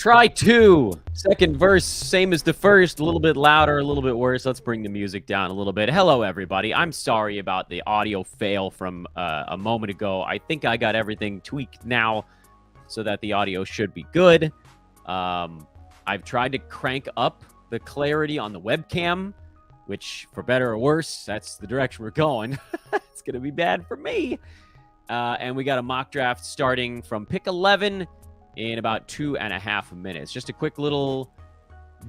Try two. Second verse, same as the first, a little bit louder, a little bit worse. Let's bring the music down a little bit. Hello, everybody. I'm sorry about the audio fail from a moment ago. I think I got everything tweaked now so that the audio should be good. I've tried to crank up the clarity on the webcam, which, for better or worse, that's the direction we're going. It's going to be bad for me. And we got a mock draft starting from pick 11 in about 2.5 minutes. Just a quick little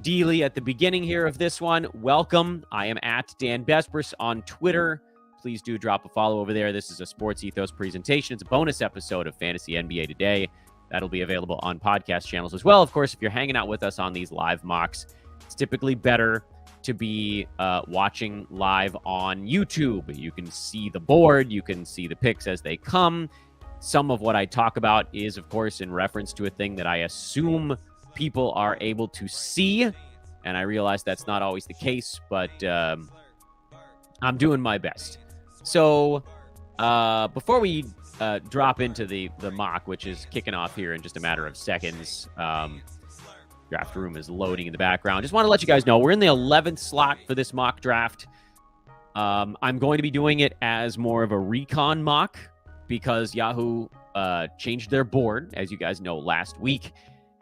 dealy at the beginning here of this one. Welcome. I am at Dan Besbris on Twitter. Please do drop a follow over there. This is a Sports Ethos presentation. It's a bonus episode of Fantasy NBA Today. That'll be available on podcast channels as well. Of course, if you're hanging out with us on these live mocks, it's typically better to be watching live on YouTube. You can see the board. You can see the picks as they come. Some of what I talk about is, of course, in reference to a thing that I assume people are able to see. And I realize that's not always the case, but I'm doing my best. So before we drop into the mock, which is kicking off here in just a matter of seconds, draft room is loading in the background. Just want to let you guys know we're in the 11th slot for this mock draft. I'm going to be doing it as more of a recon mock because Yahoo changed their board, as you guys know, last week.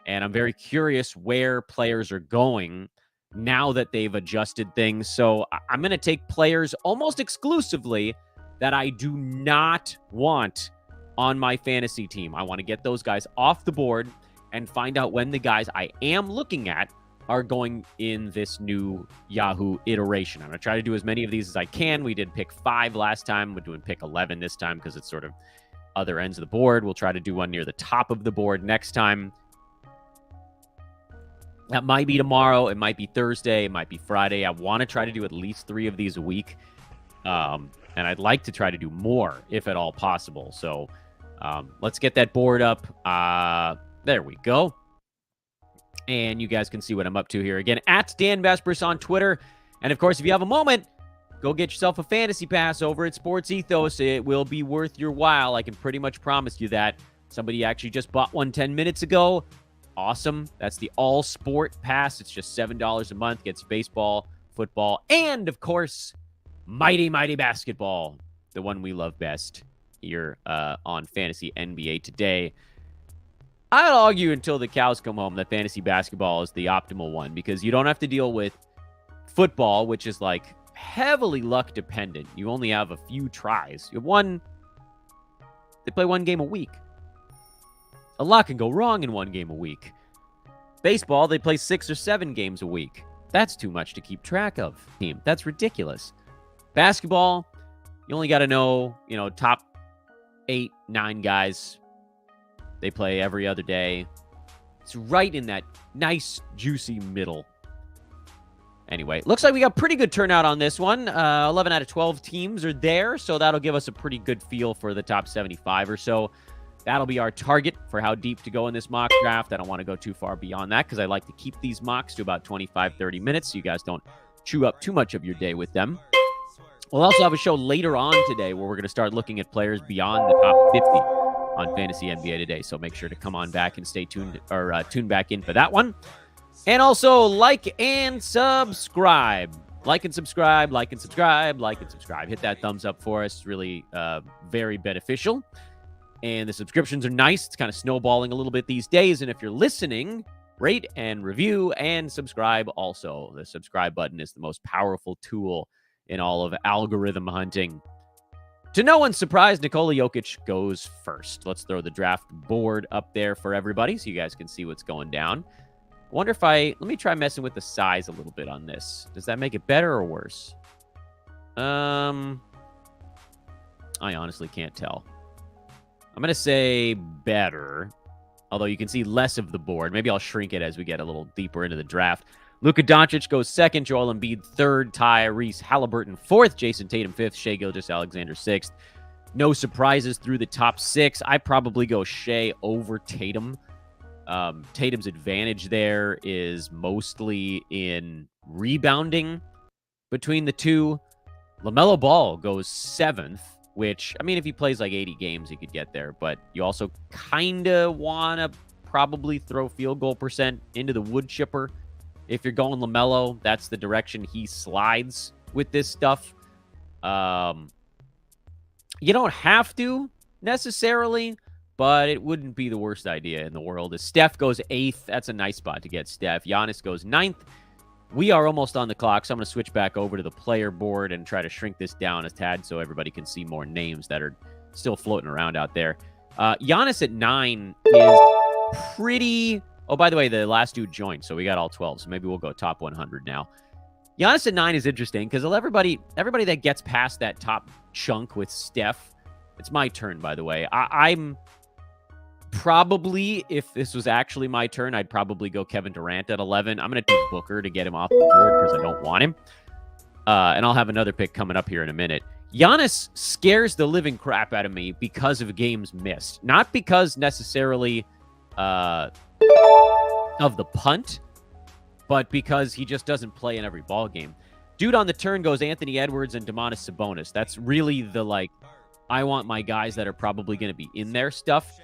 And I'm very curious where players are going now that they've adjusted things. So I'm going to take players almost exclusively that I do not want on my fantasy team. I want to get those guys off the board and find out when the guys I am looking at are going in this new Yahoo iteration. I'm going to try to do as many of these as I can. We did pick 5 last time. We're doing pick 11 this time because it's sort of other ends of the board. We'll try to do one near the top of the board next time. That might be tomorrow. It might be Thursday. It might be Friday. I want to try to do at least 3 of these a week. And I'd like to try to do more if at all possible. So let's get that board up. There we go. And you guys can see what I'm up to here. Again, at Dan Besbris on Twitter. And, of course, if you have a moment, go get yourself a fantasy pass over at Sports Ethos. It will be worth your while. I can pretty much promise you that. Somebody actually just bought one 10 minutes ago. Awesome. That's the all-sport pass. It's just $7 a month. Gets baseball, football, and, of course, mighty, mighty basketball. The one we love best here on Fantasy NBA Today. I'll argue until the cows come home that fantasy basketball is the optimal one because you don't have to deal with football, which is like heavily luck dependent. You only have a few tries. You have they play one game a week. A lot can go wrong in one game a week. Baseball, they play 6 or 7 games a week. That's too much to keep track of. Team, that's ridiculous. Basketball, you only got to know, top 8, 9 guys. They play every other day. It's right in that nice, juicy middle. Anyway, looks like we got pretty good turnout on this one. 11 out of 12 teams are there, so that'll give us a pretty good feel for the top 75 or so. That'll be our target for how deep to go in this mock draft. I don't want to go too far beyond that because I like to keep these mocks to about 25, 30 minutes so you guys don't chew up too much of your day with them. We'll also have a show later on today where we're going to start looking at players beyond the top 50 on Fantasy NBA Today. So make sure to come on back and stay tuned or tune back in for that one. And also like and subscribe. Like and subscribe, like and subscribe, like and subscribe. Hit that thumbs up for us. Really very beneficial. And the subscriptions are nice. It's kind of snowballing a little bit these days. And if you're listening, rate and review and subscribe also. The subscribe button is the most powerful tool in all of algorithm hunting. To no one's surprise, Nikola Jokic goes first. Let's throw the draft board up there for everybody so you guys can see what's going down. I wonder if let me try messing with the size a little bit on this. Does that make it better or worse? I honestly can't tell. I'm going to say better, although you can see less of the board. Maybe I'll shrink it as we get a little deeper into the draft. Luka Doncic goes second, Joel Embiid third, Tyrese Halliburton fourth, Jason Tatum fifth, Shai Gilgeous-Alexander sixth. No surprises through the top 6. I probably go Shai over Tatum. Tatum's advantage there is mostly in rebounding between the two. LaMelo Ball goes 7th, which, I mean, if he plays like 80 games, he could get there. But you also kind of want to probably throw field goal percent into the wood chipper. If you're going LaMelo, that's the direction he slides with this stuff. You don't have to necessarily, but it wouldn't be the worst idea in the world. As Steph goes 8th, that's a nice spot to get Steph. Giannis goes 9th. We are almost on the clock, so I'm going to switch back over to the player board and try to shrink this down a tad so everybody can see more names that are still floating around out there. Giannis at 9 is pretty... Oh, by the way, the last dude joined, so we got all 12, so maybe we'll go top 100 now. Giannis at 9 is interesting because everybody that gets past that top chunk with Steph, it's my turn, by the way. I'm probably, if this was actually my turn, I'd probably go Kevin Durant at 11. I'm going to take Booker to get him off the board because I don't want him. And I'll have another pick coming up here in a minute. Giannis scares the living crap out of me because of games missed. Not because necessarily of the punt, but because he just doesn't play in every ball game. Dude on the turn goes Anthony Edwards and Domantas Sabonis. That's really the, I want my guys that are probably going to be in there stuff.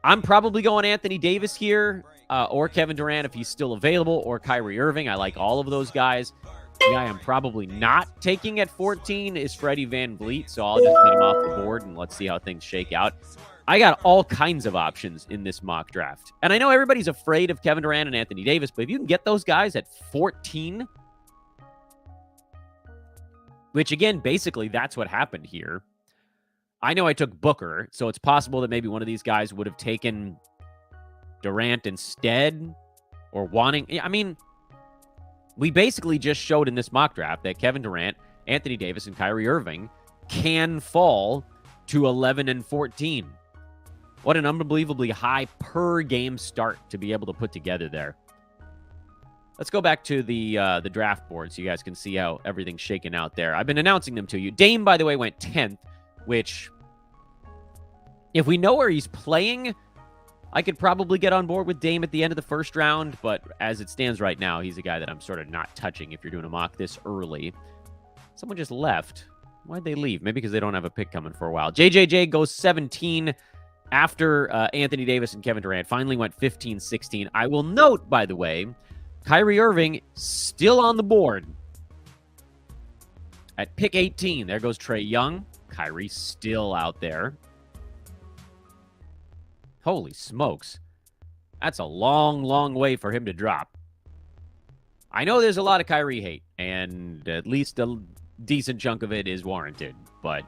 I'm probably going Anthony Davis here, or Kevin Durant if he's still available, or Kyrie Irving. I like all of those guys. The guy I'm probably not taking at 14 is Freddie VanVleet, so I'll just get him off the board, and let's see how things shake out. I got all kinds of options in this mock draft. And I know everybody's afraid of Kevin Durant and Anthony Davis, but if you can get those guys at 14, which, again, basically that's what happened here. I know I took Booker, so it's possible that maybe one of these guys would have taken Durant instead, or wanting... I mean, we basically just showed in this mock draft that Kevin Durant, Anthony Davis, and Kyrie Irving can fall to 11 and 14. What an unbelievably high per-game start to be able to put together there. Let's go back to the draft board so you guys can see how everything's shaking out there. I've been announcing them to you. Dame, by the way, went 10th, which, if we know where he's playing, I could probably get on board with Dame at the end of the first round, but as it stands right now, he's a guy that I'm sort of not touching if you're doing a mock this early. Someone just left. Why'd they leave? Maybe because they don't have a pick coming for a while. JJJ goes 17 after Anthony Davis and Kevin Durant. Finally went 15-16. I will note, by the way, Kyrie Irving still on the board at pick 18. There goes Trae Young. Kyrie still out there. Holy smokes. That's a long, long way for him to drop. I know there's a lot of Kyrie hate, and at least a decent chunk of it is warranted, but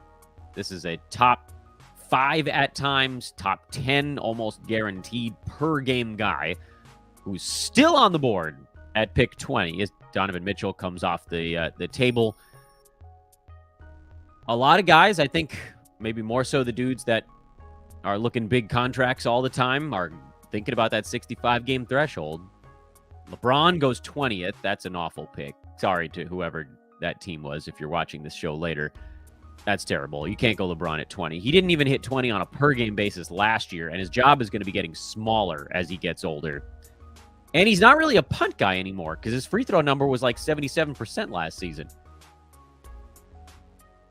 this is a top 5 at times, top 10 almost guaranteed per game guy who's still on the board at pick 20 as Donovan Mitchell comes off the table. A lot of guys, I think maybe more so the dudes that are looking big contracts all the time, are thinking about that 65-game threshold. LeBron goes 20th. That's an awful pick. Sorry to whoever that team was if you're watching this show later. That's terrible. You can't go LeBron at 20. He didn't even hit 20 on a per-game basis last year, and his job is going to be getting smaller as he gets older. And he's not really a punt guy anymore because his free throw number was like 77% last season.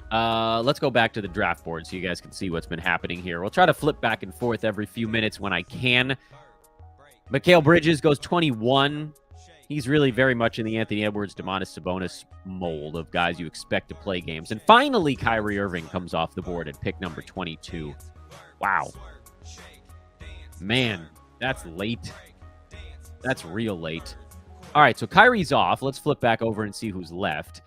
Let's go back to the draft board so you guys can see what's been happening here. We'll try to flip back and forth every few minutes when I can. Mikal Bridges goes 21. He's really very much in the Anthony Edwards, Domantas Sabonis mold of guys you expect to play games. And finally, Kyrie Irving comes off the board at pick number 22. Wow. Man, that's late. That's real late. All right, so Kyrie's off. Let's flip back over and see who's left.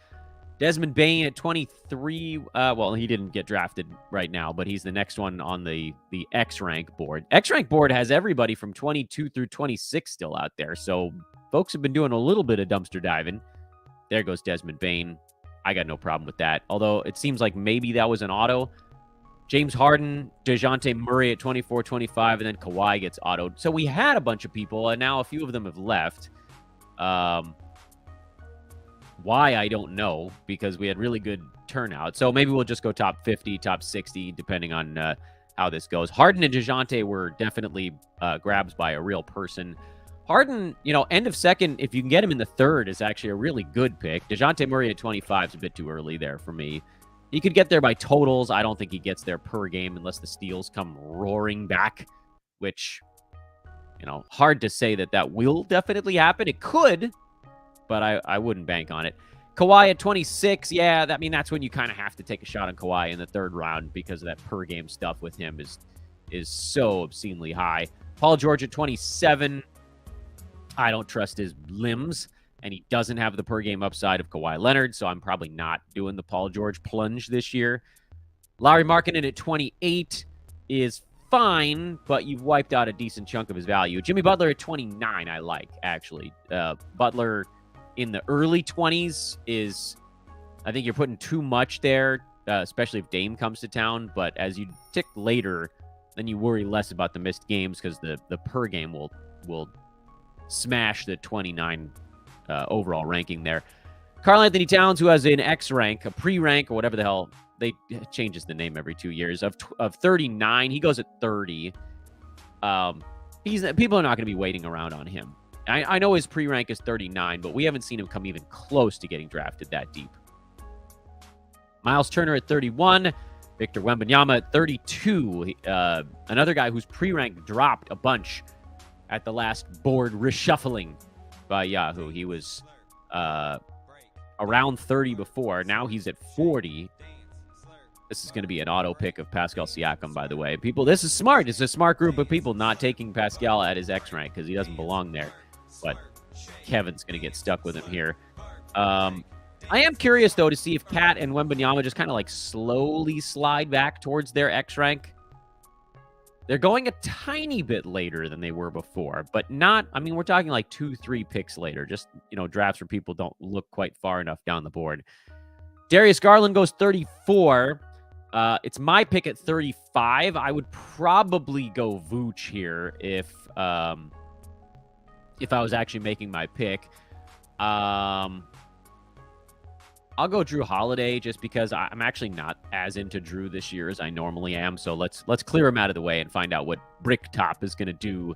Desmond Bane at 23. Well, he didn't get drafted right now, but he's the next one on the X-Rank board. X-Rank board has everybody from 22 through 26 still out there, so folks have been doing a little bit of dumpster diving. There goes Desmond Bane. I got no problem with that, although it seems like maybe that was an auto. James Harden, DeJounte Murray at 24, 25, and then Kawhi gets autoed. So we had a bunch of people, and now a few of them have left. Why, I don't know, because we had really good turnout. So maybe we'll just go top 50, top 60, depending on how this goes. Harden and DeJounte were definitely grabs by a real person. Harden, end of second, if you can get him in the third, is actually a really good pick. DeJounte Murray at 25 is a bit too early there for me. He could get there by totals. I don't think he gets there per game unless the steals come roaring back, which hard to say that will definitely happen. It could, but I wouldn't bank on it. Kawhi at 26, yeah, that's when you kind of have to take a shot on Kawhi in the third round because of that per game stuff with him is so obscenely high. Paul George at 27, I don't trust his limbs, and he doesn't have the per game upside of Kawhi Leonard, so I'm probably not doing the Paul George plunge this year. Lauri Markkanen at 28 is fine, but you've wiped out a decent chunk of his value. Jimmy Butler at 29, I like, actually. Butler in the early 20s I think you're putting too much there, especially if Dame comes to town. But as you tick later, then you worry less about the missed games because the per game will smash the 29 overall ranking there. Karl Anthony Towns, who has an X rank, a pre-rank, or whatever the hell, they changes the name every 2 years, of 39. He goes at 30. People are not going to be waiting around on him. I know his pre-rank is 39, but we haven't seen him come even close to getting drafted that deep. Miles Turner at 31. Victor Wembanyama at 32. Another guy whose pre-rank dropped a bunch at the last board reshuffling by Yahoo. He was around 30 before. Now he's at 40. This is going to be an auto pick of Pascal Siakam, by the way. People, this is smart. It's a smart group of people not taking Pascal at his X rank because he doesn't belong there. But Kevin's going to get stuck with him here. I am curious, though, to see if Kat and Wembanyama just kind of like slowly slide back towards their X rank. They're going a tiny bit later than they were before, but not, we're talking like 2-3 picks later. Just, drafts where people don't look quite far enough down the board. Darius Garland goes 34. It's my pick at 35. I would probably go Vooch here if I was actually making my pick. I'll go Drew Holiday just because I'm actually not as into Drew this year as I normally am. So let's clear him out of the way and find out what Bricktop is going to do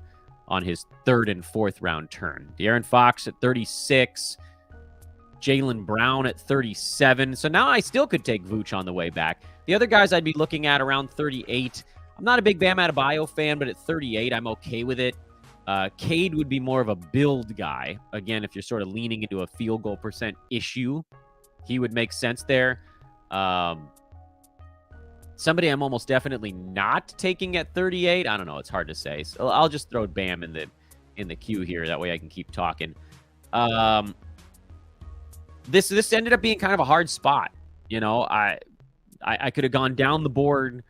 on his third and fourth round turn. De'Aaron Fox at 36. Jaylen Brown at 37. So now I still could take Vooch on the way back. The other guys I'd be looking at around 38. I'm not a big Bam Adebayo fan, but at 38, I'm okay with it. Cade would be more of a build guy. Again, if you're sort of leaning into a field goal percent issue, he would make sense there. Somebody I'm almost definitely not taking at 38. I don't know. It's hard to say. So I'll just throw Bam in the queue here. That way I can keep talking. This ended up being kind of a hard spot. I could have gone down the board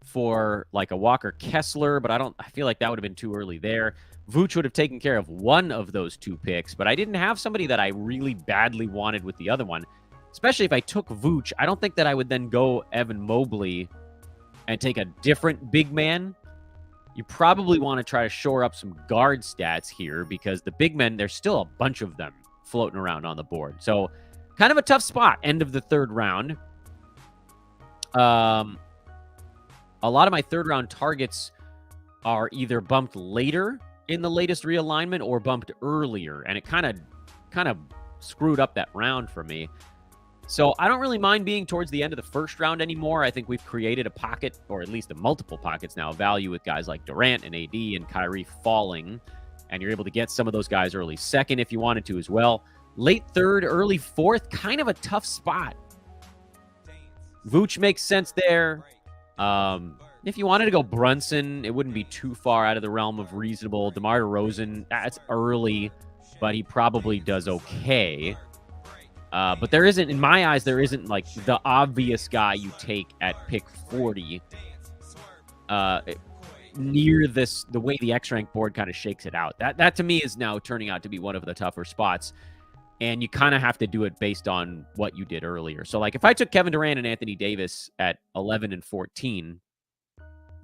for like a Walker Kessler, but I feel like that would have been too early there. Vooch would have taken care of one of those two picks, but I didn't have somebody that I really badly wanted with the other one. Especially if I took Vooch, I don't think that I would then go Evan Mobley and take a different big man. You probably want to try to shore up some guard stats here because the big men, there's still a bunch of them floating around on the board. So kind of a tough spot, end of the third round. A lot of my third round targets are either bumped later in the latest realignment or bumped earlier, and it kind of screwed up that round for me. So I don't really mind being towards the end of the first round anymore. I think we've created a pocket, or at least multiple pockets now, of value with guys like Durant and AD and Kyrie falling, and you're able to get some of those guys early second if you wanted to as well. Late third, early fourth, kind of a tough spot. Vooch makes sense there. If you wanted to go Brunson, it wouldn't be too far out of the realm of reasonable. DeMar DeRozan, that's early, but he probably does okay. But there isn't, in my eyes, there isn't like the obvious guy you take at pick 40 near this, the way the X-Rank board kind of shakes it out. That to me is now turning out to be one of the tougher spots. And you kind of have to do it based on what you did earlier. So like if I took Kevin Durant and Anthony Davis at 11 and 14,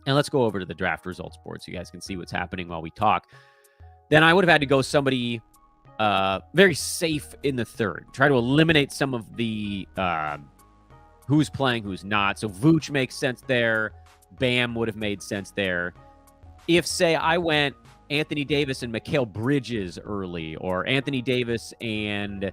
and let's go over to the draft results board so you guys can see what's happening while we talk, then I would have had to go somebody very safe in the third. Try to eliminate some of the who's playing, who's not. So Vooch makes sense there. Bam would have made sense there. If, say, I went Anthony Davis and Mikal Bridges early, or Anthony Davis and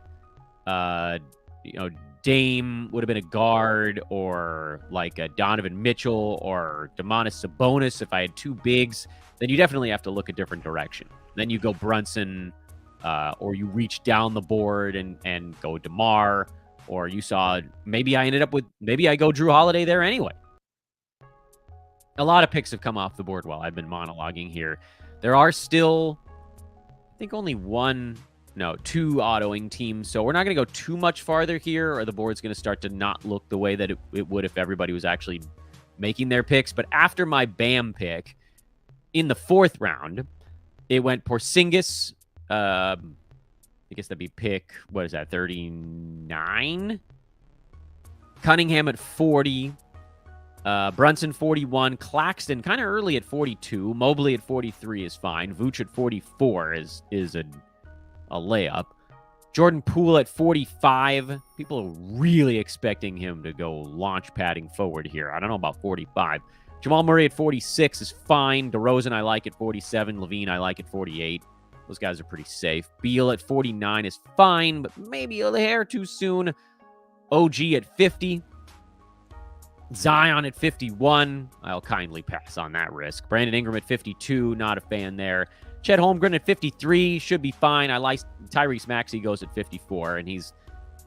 Dame would have been a guard, or like a Donovan Mitchell or Domantas Sabonis if I had two bigs, then you definitely have to look a different direction. Then you go Brunson, or you reach down the board and go DeMar, or you saw maybe I go Drew Holiday there anyway. A lot of picks have come off the board while I've been monologuing here. There are still, I think, only two autoing teams. So we're not going to go too much farther here, or the board's going to start to not look the way that it would if everybody was actually making their picks. But after my BAM pick in the 4th round, it went Porzingis. I guess that'd be pick, 39? Cunningham at 40. Brunson 41, Claxton kind of early at 42, Mobley at 43 is fine, Vooch at 44 is a layup. Jordan Poole at 45. People are really expecting him to go launch padding forward here. I don't know about 45. Jamal Murray at 46 is fine. DeRozan I like at 47. Levine I like at 48. Those guys are pretty safe. Beal at 49 is fine, but maybe a hair too soon. OG at 50. Zion at 51. I'll kindly pass on that risk. Brandon Ingram at 52. Not a fan there. Chet Holmgren at 53. Should be fine. I like Tyrese Maxey goes at 54, and he's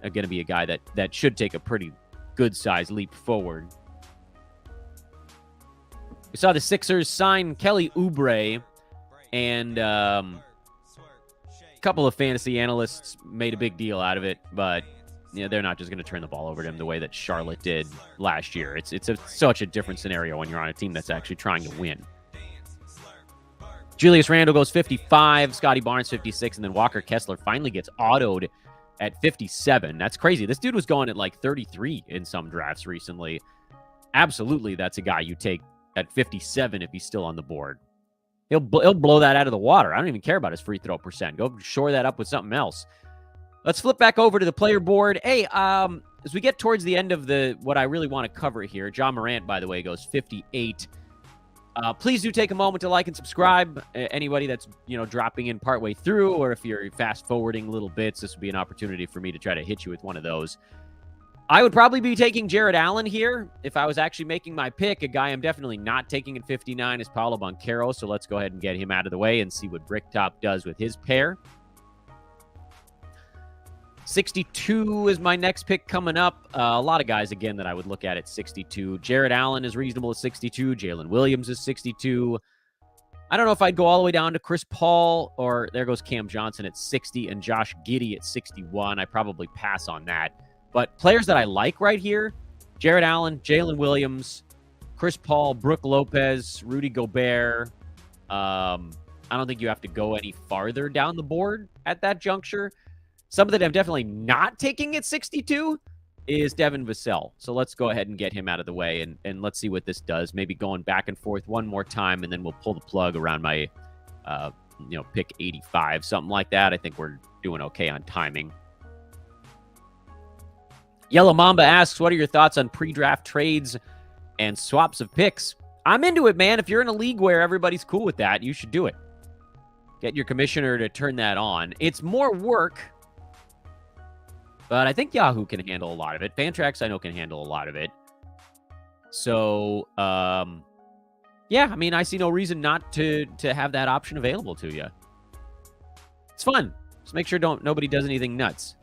going to be a guy that should take a pretty good-sized leap forward. We saw the Sixers sign Kelly Oubre, and a couple of fantasy analysts made a big deal out of it, but they're not just going to turn the ball over to him the way that Charlotte did last year. It's such a different scenario when you're on a team that's actually trying to win. Julius Randle goes 55, Scotty Barnes 56, and then Walker Kessler finally gets autoed at 57. That's crazy. This dude was going at like 33 in some drafts recently. Absolutely, that's a guy you take at 57 if he's still on the board. He'll blow that out of the water. I don't even care about his free throw percent. Go shore that up with something else. Let's flip back over to the player board. Hey, as we get towards the end of what I really want to cover here, John Morant, by the way, goes 58. Please do take a moment to like and subscribe. Anybody that's dropping in partway through, or if you're fast forwarding little bits, this would be an opportunity for me to try to hit you with one of those. I would probably be taking Jared Allen here if I was actually making my pick. A guy I'm definitely not taking at 59 is Paolo Banchero, so let's go ahead and get him out of the way and see what Bricktop does with his pair. 62 is my next pick coming up. A lot of guys, again, that I would look at 62. Jared Allen is reasonable at 62. Jalen Williams is 62. I don't know if I'd go all the way down to Chris Paul, or there goes Cam Johnson at 60 and Josh Giddey at 61. I probably pass on that. But players that I like right here, Jared Allen, Jalen Williams, Chris Paul, Brook Lopez, Rudy Gobert. I don't think you have to go any farther down the board at that juncture. Somebody that I'm definitely not taking at 62 is Devin Vassell. So let's go ahead and get him out of the way, and let's see what this does. Maybe going back and forth one more time, and then we'll pull the plug around my pick 85, something like that. I think we're doing okay on timing. Yellow Mamba asks, what are your thoughts on pre-draft trades and swaps of picks? I'm into it, man. If you're in a league where everybody's cool with that, you should do it. Get your commissioner to turn that on. It's more work, but I think Yahoo can handle a lot of it. Fantrax, I know, can handle a lot of it. So, yeah, I mean, I see no reason not to have that option available to you. It's fun. Just make sure nobody does anything nuts.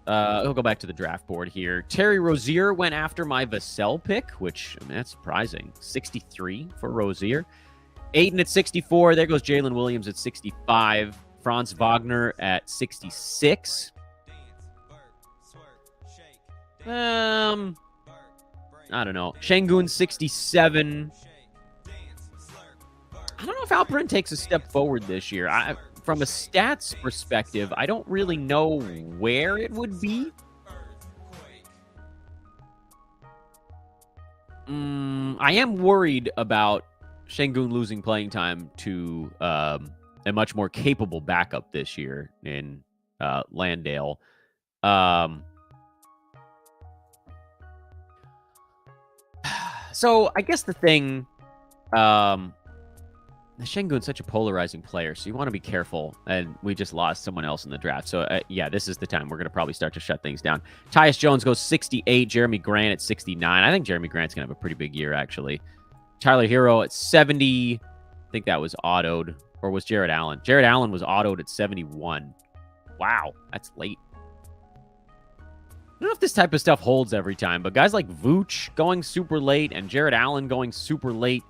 He'll go back to the draft board here. Terry Rozier went after my Vassell pick, which, I mean, that's surprising. 63 for Rozier. Aiden at 64. There goes Jalen Williams at 65. Franz Wagner at 66. I don't know. Şengün 67. I don't know if Alperen takes a step forward this year. From a stats perspective, I don't really know where it would be. I am worried about Şengün losing playing time to a much more capable backup this year in Landale. So I guess the thing, Şengün's such a polarizing player, so you want to be careful. And we just lost someone else in the draft. So, yeah, this is the time we're going to probably start to shut things down. Tyus Jones goes 68. Jeremy Grant at 69. I think Jeremy Grant's going to have a pretty big year, actually. Tyler Hero at 70. I think that was autoed. Or was Jared Allen? Jared Allen was autoed at 71. Wow, that's late. I don't know if this type of stuff holds every time, but guys like Vooch going super late and Jared Allen going super late,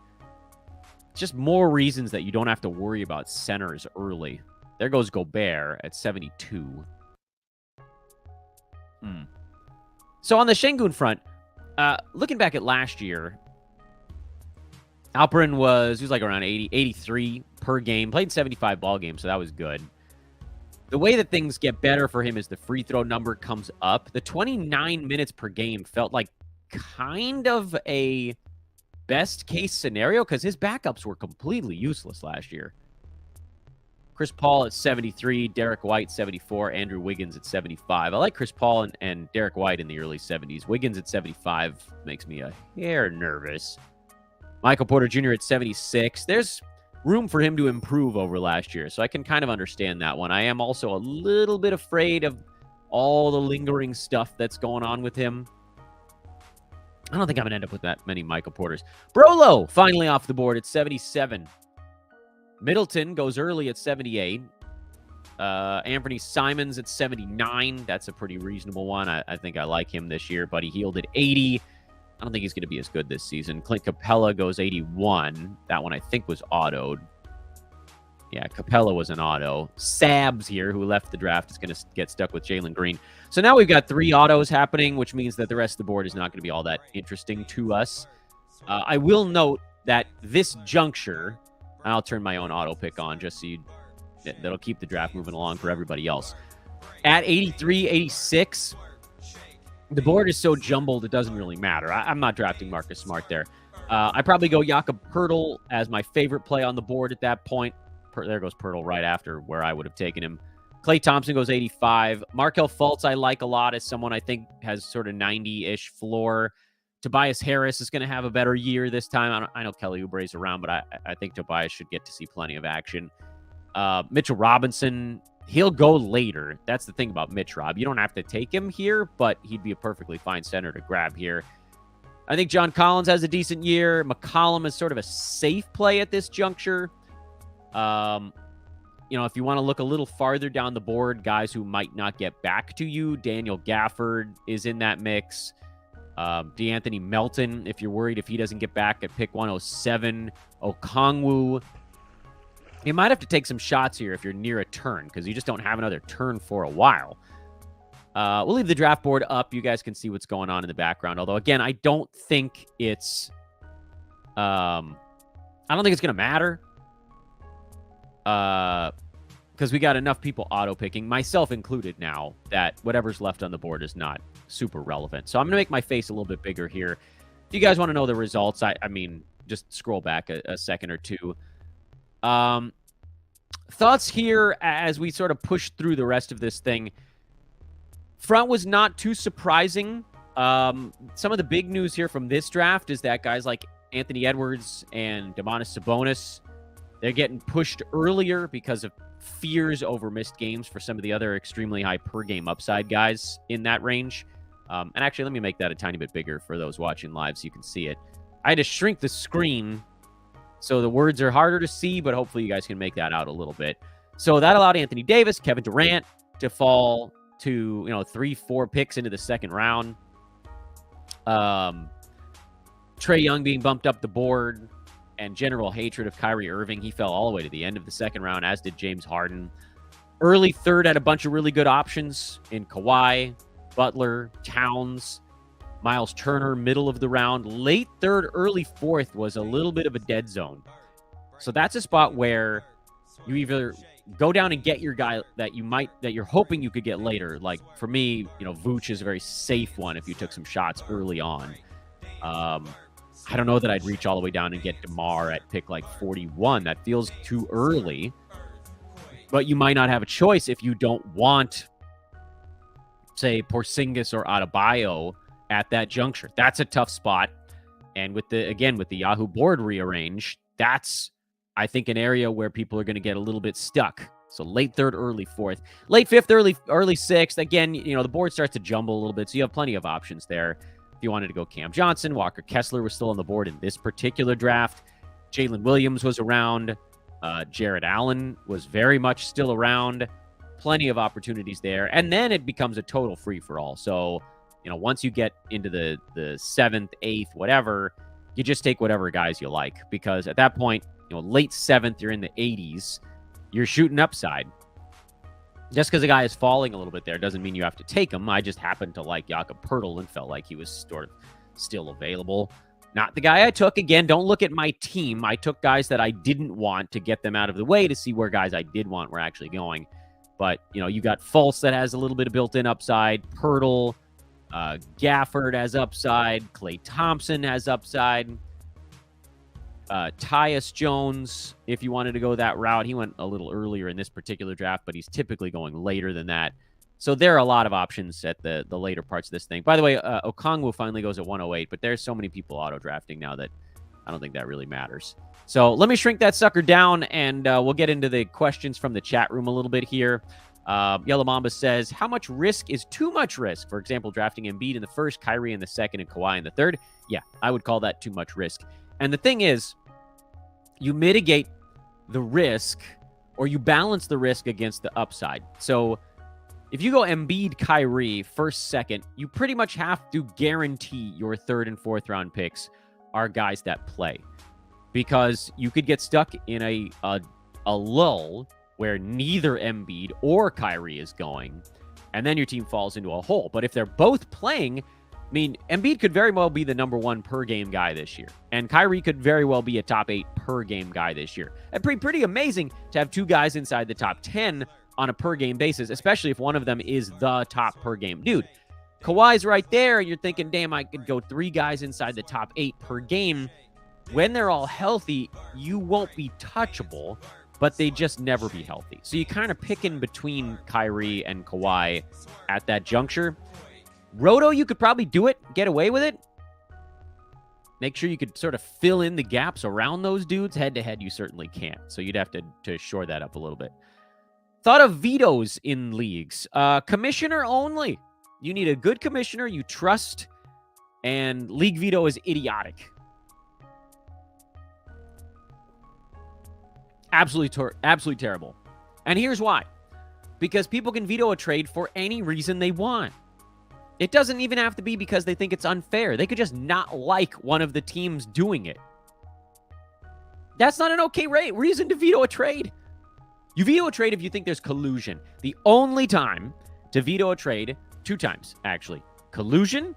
just more reasons that you don't have to worry about centers early. There goes Gobert at 72. So on the Şengün front, looking back at last year, Alperen was like around 80, 83 per game, played 75 ball games, so that was good. The way that things get better for him is the free throw number comes up. The 29 minutes per game felt like kind of a best case scenario because his backups were completely useless last year. Chris Paul at 73, Derek White 74, Andrew Wiggins at 75. I like Chris Paul and Derek White in the early 70s. Wiggins at 75 makes me a hair nervous. Michael Porter Jr. at 76. There's room for him to improve over last year, so I can kind of understand that one. I am also a little bit afraid of all the lingering stuff that's going on with him. I don't think I'm going to end up with that many Michael Porters. Brolo finally off the board at 77. Middleton goes early at 78. Anthony Simons at 79. That's a pretty reasonable one. I think I like him this year. Buddy Hield at 80. I don't think he's going to be as good this season. Clint Capella goes 81. That one I think was autoed. Yeah, Capella was an auto. Sabs here, who left the draft, is going to get stuck with Jalen Green. So now we've got 3 autos happening, which means that the rest of the board is not going to be all that interesting to us. I will note that this juncture, I'll turn my own auto pick on just so that'll keep the draft moving along for everybody else. At 83, 86, the board is so jumbled, it doesn't really matter. I'm not drafting Marcus Smart there. I probably go Jakob Poeltl as my favorite play on the board at that point. There goes Poeltl right after where I would have taken him. Klay Thompson goes 85. Markelle Fultz I like a lot as someone I think has sort of 90-ish floor. Tobias Harris is going to have a better year this time. I know Kelly Oubre's around, but I think Tobias should get to see plenty of action. Mitchell Robinson, he'll go later. That's the thing about Mitch Rob. You don't have to take him here, but he'd be a perfectly fine center to grab here. I think John Collins has a decent year. McCollum is sort of a safe play at this juncture. If you want to look a little farther down the board, guys who might not get back to you, Daniel Gafford is in that mix. DeAnthony Melton, if you're worried if he doesn't get back at pick 107. Okongwu. You might have to take some shots here if you're near a turn because you just don't have another turn for a while. We'll leave the draft board up. You guys can see what's going on in the background. Although, again, I don't think it's... I don't think it's going to matter. Because we got enough people auto-picking, myself included now, that whatever's left on the board is not super relevant. So I'm going to make my face a little bit bigger here. If you guys want to know the results, I mean, just scroll back a second or two. Thoughts here as we sort of push through the rest of this thing. Front was not too surprising. Some of the big news here from this draft is that guys like Anthony Edwards and Domantas Sabonis, they're getting pushed earlier because of fears over missed games for some of the other extremely high per-game upside guys in that range. And actually, let me make that a tiny bit bigger for those watching live so you can see it. I had to shrink the screen so the words are harder to see, but hopefully you guys can make that out a little bit. So that allowed Anthony Davis, Kevin Durant to fall to, 3-4 picks into the second round. Trae Young being bumped up the board, and general hatred of Kyrie Irving. He fell all the way to the end of the second round, as did James Harden. Early third had a bunch of really good options in Kawhi, Butler, Towns, Miles Turner, middle of the round. Late third, early fourth was a little bit of a dead zone. So that's a spot where you either go down and get your guy that you're hoping you could get later. Like for me, Vooch is a very safe one if you took some shots early on. I don't know that I'd reach all the way down and get DeMar at pick like 41. That feels too early. But you might not have a choice if you don't want, say, Porzingis or Adebayo at that juncture. That's a tough spot. And with the Yahoo board rearranged, that's, I think, an area where people are going to get a little bit stuck. So late third, early fourth. Late fifth, early sixth. Again, the board starts to jumble a little bit, so you have plenty of options there. If you wanted to go Cam Johnson, Walker Kessler was still on the board in this particular draft. Jalen Williams was around. Jared Allen was very much still around. Plenty of opportunities there. And then it becomes a total free-for-all. So, once you get into the 7th, 8th, whatever, you just take whatever guys you like. Because at that point, late 7th, you're in the 80s. You're shooting upside. Just because a guy is falling a little bit there doesn't mean you have to take him. I just happened to like Jakob Poeltl and felt like he was sort of still available. Not the guy I took. Again, don't look at my team. I took guys that I didn't want to get them out of the way to see where guys I did want were actually going. But, you got Fultz that has a little bit of built-in upside. Poeltl, Gafford has upside. Klay Thompson has upside. Tyus Jones, if you wanted to go that route. He went a little earlier in this particular draft, but he's typically going later than that. So there are a lot of options at the later parts of this thing. By the way, Okongwu finally goes at 108, but there's so many people auto-drafting now that I don't think that really matters. So let me shrink that sucker down, and we'll get into the questions from the chat room a little bit here. Yellow Mamba says, how much risk is too much risk? For example, drafting Embiid in the first, Kyrie in the second, and Kawhi in the third. Yeah, I would call that too much risk. And the thing is, you mitigate the risk, or you balance the risk against the upside. So if you go Embiid, Kyrie, first, second, you pretty much have to guarantee your third and fourth round picks are guys that play. Because you could get stuck in a lull where neither Embiid or Kyrie is going, and then your team falls into a hole. But if they're both playing, Embiid could very well be the number 1 per game guy this year, and Kyrie could very well be a top 8 per game guy this year. It'd be pretty amazing to have 2 guys inside the top 10 on a per game basis, especially if one of them is the top per game dude. Kawhi's right there, and you're thinking, damn, I could go 3 guys inside the top 8 per game. When they're all healthy, you won't be touchable, but they just never be healthy. So you kind of pick in between Kyrie and Kawhi at that juncture. Roto, you could probably do it, get away with it. Make sure you could sort of fill in the gaps around those dudes. Head-to-head, you certainly can't. So you'd have to shore that up a little bit. Thought of vetoes in leagues. Commissioner only. You need a good commissioner you trust, and league veto is idiotic. Absolutely terrible. And here's why. Because people can veto a trade for any reason they want. It doesn't even have to be because they think it's unfair. They could just not like one of the teams doing it. That's not an okay reason to veto a trade. You veto a trade if you think there's collusion. The only time to veto a trade, 2 times, actually. Collusion,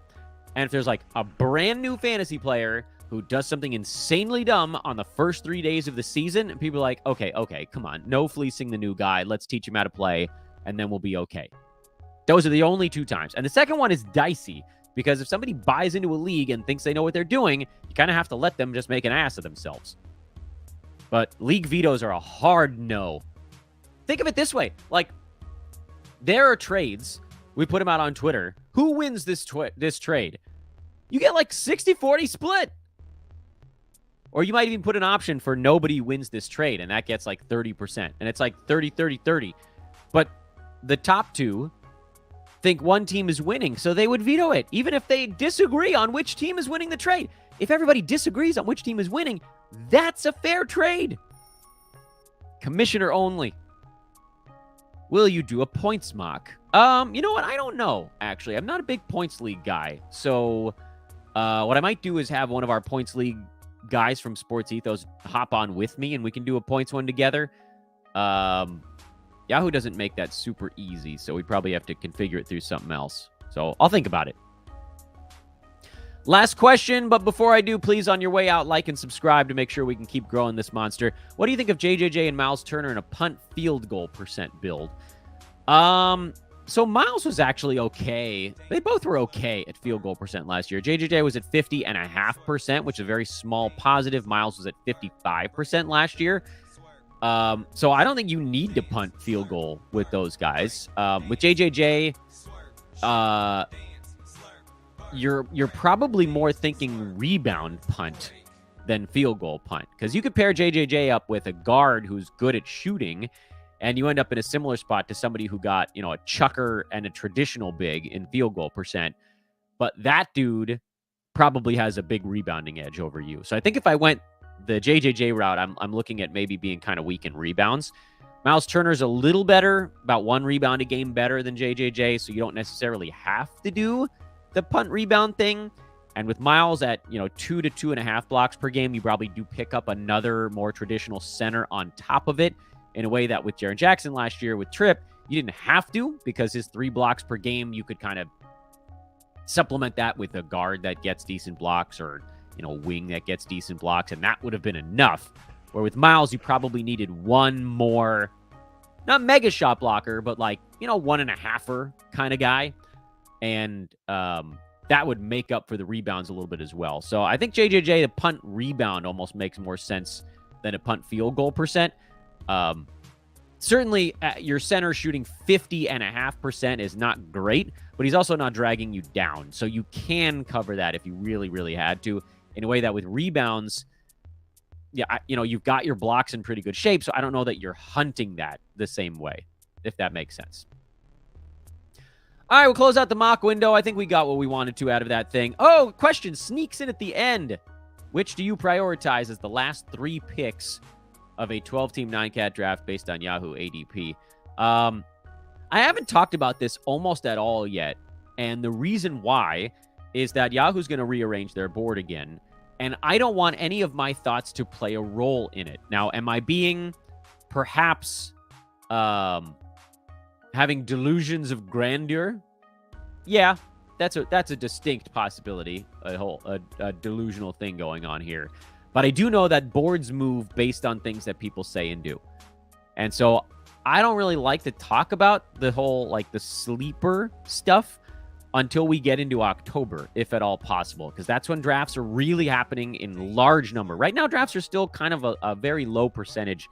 and if there's like a brand new fantasy player who does something insanely dumb on the first 3 days of the season, and people are like, okay, come on. No fleecing the new guy. Let's teach him how to play, and then we'll be okay. Those are the only 2 times. And the second one is dicey, because if somebody buys into a league and thinks they know what they're doing, you kind of have to let them just make an ass of themselves. But league vetoes are a hard no. Think of it this way. Like, there are trades. We put them out on Twitter. Who wins this trade? You get like 60-40 split. Or you might even put an option for nobody wins this trade, and that gets like 30%. And it's like 30-30-30. But the top 2 think one team is winning, so they would veto it, even if they disagree on which team is winning the trade. If everybody disagrees on which team is winning, that's a fair trade. Commissioner only. Will you do a points mock? You know what? I don't know, actually. I'm not a big points league guy. So what I might do is have one of our points league guys from Sports Ethos hop on with me, and we can do a points one together. Yahoo doesn't make that super easy, so we probably have to configure it through something else. So I'll think about it. Last question, but before I do, please, on your way out, like and subscribe to make sure we can keep growing this monster. What do you think of JJJ and Miles Turner in a punt field goal percent build? So Miles was actually okay. They both were okay at field goal percent last year. JJJ was at 50.5%, which is a very small positive. Miles was at 55% last year. So I don't think you need to punt field goal with those guys. With JJJ, you're probably more thinking rebound punt than field goal punt, because you could pair JJJ up with a guard who's good at shooting, and you end up in a similar spot to somebody who got, a chucker and a traditional big in field goal percent. But that dude probably has a big rebounding edge over you. So I think if I went the JJJ route, I'm looking at maybe being kind of weak in rebounds. Miles Turner's a little better, about 1 rebound a game better than JJJ, so you don't necessarily have to do the punt rebound thing. And with Miles at 2 to 2.5 blocks per game, you probably do pick up another more traditional center on top of it, in a way that with Jaren Jackson last year with Tripp, you didn't have to, because his 3 blocks per game, you could kind of supplement that with a guard that gets decent blocks, or a wing that gets decent blocks, and that would have been enough. Where with Miles, you probably needed one more, not mega shot blocker, but 1.5er kind of guy. And that would make up for the rebounds a little bit as well. So I think JJJ, the punt rebound, almost makes more sense than a punt field goal percent. Certainly, your center shooting 50.5% is not great, but he's also not dragging you down. So you can cover that if you really, really had to, in a way that with rebounds, you've got your blocks in pretty good shape. So I don't know that you're hunting that the same way, if that makes sense. All right, we'll close out the mock window. I think we got what we wanted to out of that thing. Oh, question sneaks in at the end. Which do you prioritize as the last 3 picks of a 12-team 9-cat draft based on Yahoo ADP? I haven't talked about this almost at all yet. And the reason why is that Yahoo's going to rearrange their board again. And I don't want any of my thoughts to play a role in it. Now, am I being perhaps having delusions of grandeur? Yeah, that's a distinct possibility, a delusional thing going on here. But I do know that boards move based on things that people say and do. And so I don't really like to talk about the whole, the sleeper stuff until we get into October, if at all possible, because that's when drafts are really happening in large number. Right now, drafts are still kind of a very low percentage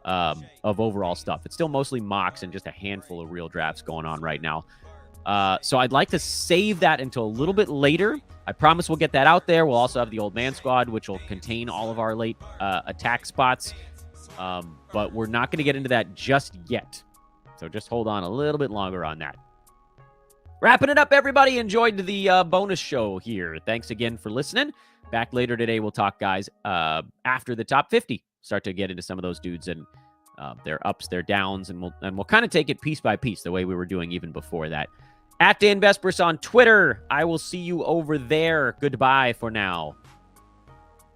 of overall stuff. It's still mostly mocks and just a handful of real drafts going on right now. So I'd like to save that until a little bit later. I promise we'll get that out there. We'll also have the old man squad, which will contain all of our late attack spots. But we're not going to get into that just yet. So just hold on a little bit longer on that. Wrapping it up, everybody. Enjoyed the bonus show here. Thanks again for listening. Back later today, we'll talk, guys, after the top 50. Start to get into some of those dudes and their ups, their downs, and we'll kind of take it piece by piece the way we were doing even before that. At Dan Vespers on Twitter. I will see you over there. Goodbye for now.